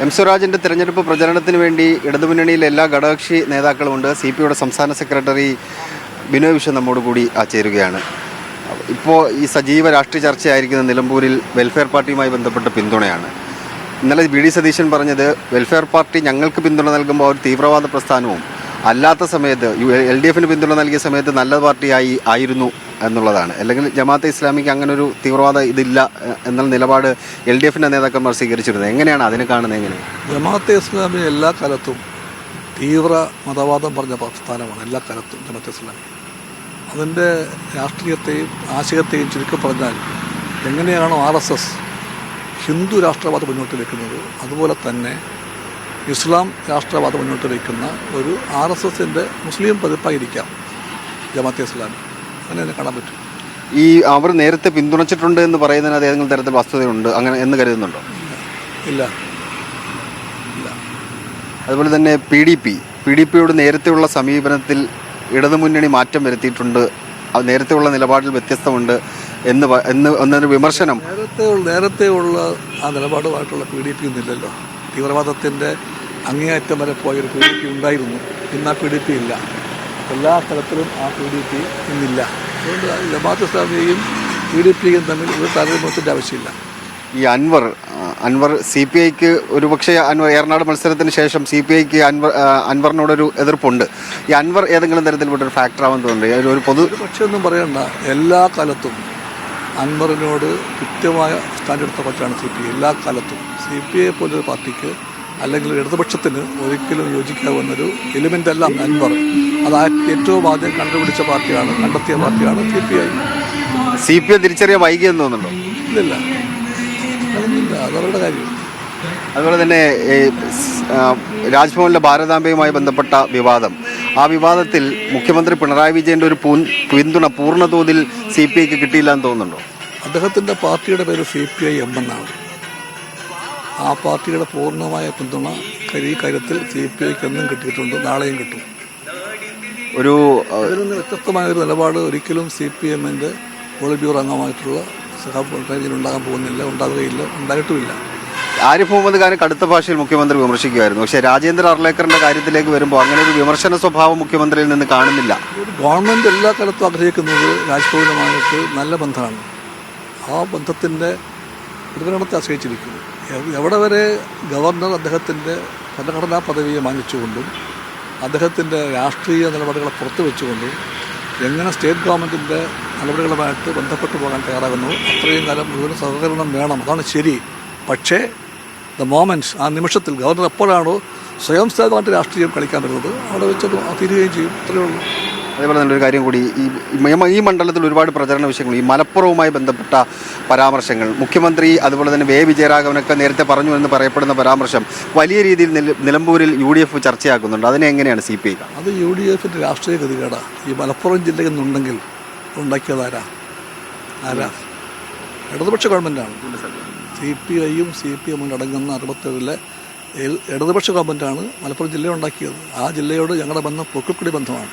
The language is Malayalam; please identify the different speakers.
Speaker 1: എം സ്വരാജിൻ്റെ തെരഞ്ഞെടുപ്പ് പ്രചരണത്തിന് വേണ്ടി ഇടതുമുന്നണിയിലെ എല്ലാ ഘടകകക്ഷി നേതാക്കളുമുണ്ട്. CPIയുടെ സംസ്ഥാന സെക്രട്ടറി ബിനോയ് വിശ്വം നമ്മോട് കൂടി ചേരുകയാണ്. ഇപ്പോൾ ഈ സജീവ രാഷ്ട്രീയ ചർച്ചയായിരിക്കുന്ന നിലമ്പൂരിൽ വെൽഫെയർ പാർട്ടിയുമായി ബന്ധപ്പെട്ട പിന്തുണയാണ്. ഇന്നലെ VD സതീശൻ പറഞ്ഞത് വെൽഫെയർ പാർട്ടി ഞങ്ങൾക്ക് പിന്തുണ നൽകുമ്പോൾ ഒരു തീവ്രവാദ പ്രസ്ഥാനവും അല്ലാത്ത സമയത്ത് LDFന് പിന്തുണ നൽകിയ സമയത്ത് നല്ല പാർട്ടിയായി ആയിരുന്നു എന്നുള്ളതാണ്. അല്ലെങ്കിൽ ജമാഅത്തെ ഇസ്ലാമിക്ക് അങ്ങനെ ഒരു തീവ്രവാദ ഇതില്ല എന്നുള്ള നിലപാട് LDFൻ്റെ നേതാക്കന്മാർ സ്വീകരിച്ചിരുന്നത്. എങ്ങനെയാണ് അതിനെ കാണുന്നത്? എങ്ങനെ
Speaker 2: ജമാഅത്തെ ഇസ്ലാമി എല്ലാ കാലത്തും തീവ്ര മതവാദം പറഞ്ഞ പ്രസ്ഥാനമാണ്. എല്ലാ കാലത്തും ജമാഅത്തെ ഇസ്ലാമി അതിൻ്റെ രാഷ്ട്രീയത്തെയും ആശയത്തെയും ചുരുക്കി പറഞ്ഞാൽ എങ്ങനെയാണോ RSS ഹിന്ദു രാഷ്ട്രവാദം മുന്നോട്ട് വയ്ക്കുന്നത്, അതുപോലെ തന്നെ ഇസ്ലാം രാഷ്ട്രവാദം മുന്നോട്ട് വയ്ക്കുന്ന ഒരു RSSൻ്റെ മുസ്ലിം പതിപ്പായിരിക്കാം ജമാഅത്തെ ഇസ്ലാമി. അങ്ങനെ തന്നെ കാണാൻ പറ്റും.
Speaker 1: ഈ അവർ നേരത്തെ പിന്തുണച്ചിട്ടുണ്ട് എന്ന് പറയുന്നതിന് ഏതെങ്കിലും തരത്തിൽ വസ്തുതയുണ്ട് അങ്ങനെ എന്ന് കരുതുന്നുണ്ടോ?
Speaker 2: ഇല്ല.
Speaker 1: അതുപോലെ തന്നെ PDPയോട് നേരത്തെയുള്ള സമീപനത്തിൽ ഇടതുമുന്നണി മാറ്റം വരുത്തിയിട്ടുണ്ട്, നേരത്തെയുള്ള നിലപാടിൽ വ്യത്യസ്തമുണ്ട് എന്നൊരു വിമർശനം.
Speaker 2: നേരത്തെയുള്ള ആ നിലപാടുമായിട്ടുള്ള PDP ഒന്നുമില്ലല്ലോ. തീവ്രവാദത്തിൻ്റെ അങ്ങേയറ്റം വരെ പോയൊരു PDP ഉണ്ടായിരുന്നു. ഇന്ന് ആ PDP ഇല്ല. എല്ലാ തലത്തിലും ആ PDP ഇന്നില്ല. അതുകൊണ്ട് ജമാഅത്തെ ഇസ്ലാമിയെയും PDPയും തമ്മിൽ ഒരു താരതമ്യത്തിൻ്റെ ആവശ്യമില്ല.
Speaker 1: ഈ അൻവർ CPIക്ക് ഒരുപക്ഷെ ഏറനാട് മത്സരത്തിന് ശേഷം CPIക്ക് അൻവറിനോടൊരു എതിർപ്പുണ്ട്. ഈ അൻവർ ഏതെങ്കിലും തരത്തിൽപ്പെട്ടൊരു ഫാക്ടറാവാൻ തോന്നുന്നുണ്ട്? ഒരു പക്ഷേ
Speaker 2: ഒന്നും പറയണ്ട. എല്ലാ കാലത്തും അൻവറിനോട് കൃത്യമായ സ്റ്റാൻഡ് എടുത്ത പാർട്ടിയാണ് CPI. എല്ലാ കാലത്തും CPI പോലൊരു പാർട്ടിക്ക് അല്ലെങ്കിൽ ഇടതുപക്ഷത്തിന് ഒരിക്കലും യോജിക്കാവുന്നൊരു എലിമെൻ്റ് അല്ല അൻവർ. അത് ഏറ്റവും ആദ്യം കണ്ടുപിടിച്ച പാർട്ടിയാണ്, കണ്ടെത്തിയ പാർട്ടിയാണ് CPI.
Speaker 1: CPI തിരിച്ചറിയാൻ വൈകിയെന്ന് തോന്നുന്നുണ്ടോ?
Speaker 2: ഇല്ല, അതൊന്നുമില്ല. അതവരുടെ കാര്യം.
Speaker 1: അതുപോലെ തന്നെ രാജ്ഭവനിലെ ഭാരതാംബയുമായി ബന്ധപ്പെട്ട വിവാദം, ആ വിവാദത്തിൽ മുഖ്യമന്ത്രി പിണറായി വിജയൻ്റെ ഒരു പിന്തുണ പൂർണ്ണതോതിൽ CPIക്ക് കിട്ടിയില്ല എന്ന് തോന്നുന്നുണ്ടോ?
Speaker 2: അദ്ദേഹത്തിൻ്റെ പാർട്ടിയുടെ പേര് CPIM എന്നാണ്. ആ പാർട്ടിയുടെ പൂർണ്ണമായ പിന്തുണ ഈ കാര്യത്തിൽ CPIക്ക് എന്നും കിട്ടിയിട്ടുണ്ട്, നാളെയും കിട്ടും. ഇതിൽ നിന്ന് വ്യത്യസ്തമായൊരു നിലപാട് ഒരിക്കലും CPMൻ്റെ പോളിറ്റ് ബ്യൂറോ അംഗമായിട്ടുള്ള ഉണ്ടാകാൻ പോകുന്നില്ല, ഉണ്ടാവുകയില്ല, ഉണ്ടായിട്ടുമില്ല.
Speaker 1: ആരിഫ് മുഹമ്മദ് ഖാൻ കടുത്ത ഭാഷയിൽ മുഖ്യമന്ത്രി വിമർശിക്കുമായിരുന്നു. പക്ഷേ രാജേന്ദ്ര അർലേക്കറിൻ്റെ കാര്യത്തിലേക്ക് വരുമ്പോൾ അങ്ങനെ ഒരു വിമർശന സ്വഭാവം മുഖ്യമന്ത്രിയിൽ നിന്ന് കാണുന്നില്ല.
Speaker 2: ഗവൺമെൻറ് എല്ലാ കാലത്തും ആഗ്രഹിക്കുന്നത് രാജ്ഭവനുമായിട്ട് നല്ല ബന്ധമാണ്. ആ ബന്ധത്തിൻ്റെ പ്രതികരണത്തെ ആശ്രയിച്ചിരിക്കുന്നു. എവിടെ വരെ ഗവർണർ അദ്ദേഹത്തിൻ്റെ ഭരണഘടനാ പദവിയെ മാനിച്ചുകൊണ്ടും അദ്ദേഹത്തിൻ്റെ രാഷ്ട്രീയ നിലപാടുകളെ പുറത്തു വെച്ചുകൊണ്ടും എങ്ങനെ സ്റ്റേറ്റ് ഗവൺമെൻറ്റിൻ്റെ നടപടികളുമായിട്ട് ബന്ധപ്പെട്ടു പോകാൻ തയ്യാറാകുന്നു, അത്രയും കാലം മുഴുവൻ സഹകരണം വേണം. അതാണ് ശരി. പക്ഷേ ആ നിമിഷത്തിൽ ഗവർണർ എപ്പോഴാണോ സ്വയം സ്ഥിരമായിട്ട് രാഷ്ട്രീയം കളിക്കാൻ വരുന്നത് അവിടെ വെച്ചത് തീരുകയും ചെയ്യും. അത്രയേ ഉള്ളൂ.
Speaker 1: അതേപോലെ തന്നെ ഒരു കാര്യം കൂടി, ഈ മണ്ഡലത്തിൽ ഒരുപാട് പ്രചരണ വിഷയങ്ങൾ, ഈ മലപ്പുറവുമായി ബന്ധപ്പെട്ട പരാമർശങ്ങൾ, മുഖ്യമന്ത്രി അതുപോലെ തന്നെ വിജയരാഘവനൊക്കെ നേരത്തെ പറഞ്ഞു എന്ന് പറയപ്പെടുന്ന പരാമർശം വലിയ രീതിയിൽ നിലമ്പൂരിൽ UDF ചർച്ചയാക്കുന്നുണ്ട്. അതിനെ എങ്ങനെയാണ് CPI?
Speaker 2: അത് UDFൻ്റെ രാഷ്ട്രീയ ഗതികേടാണ്. ഈ മലപ്പുറം ജില്ലയിൽ നിന്നുണ്ടെങ്കിൽ ഉണ്ടാക്കിയതാരാ? ഇടതുപക്ഷ ഗവൺമെൻറ്റാണ്. CPIയും CPM അടങ്ങുന്ന 67 ഇടതുപക്ഷ ഗവൺമെൻറ്റാണ് മലപ്പുറം ജില്ല ഉണ്ടാക്കിയത്. ആ ജില്ലയോട് ഞങ്ങളുടെ ബന്ധം പൊക്കിക്കുടി ബന്ധമാണ്.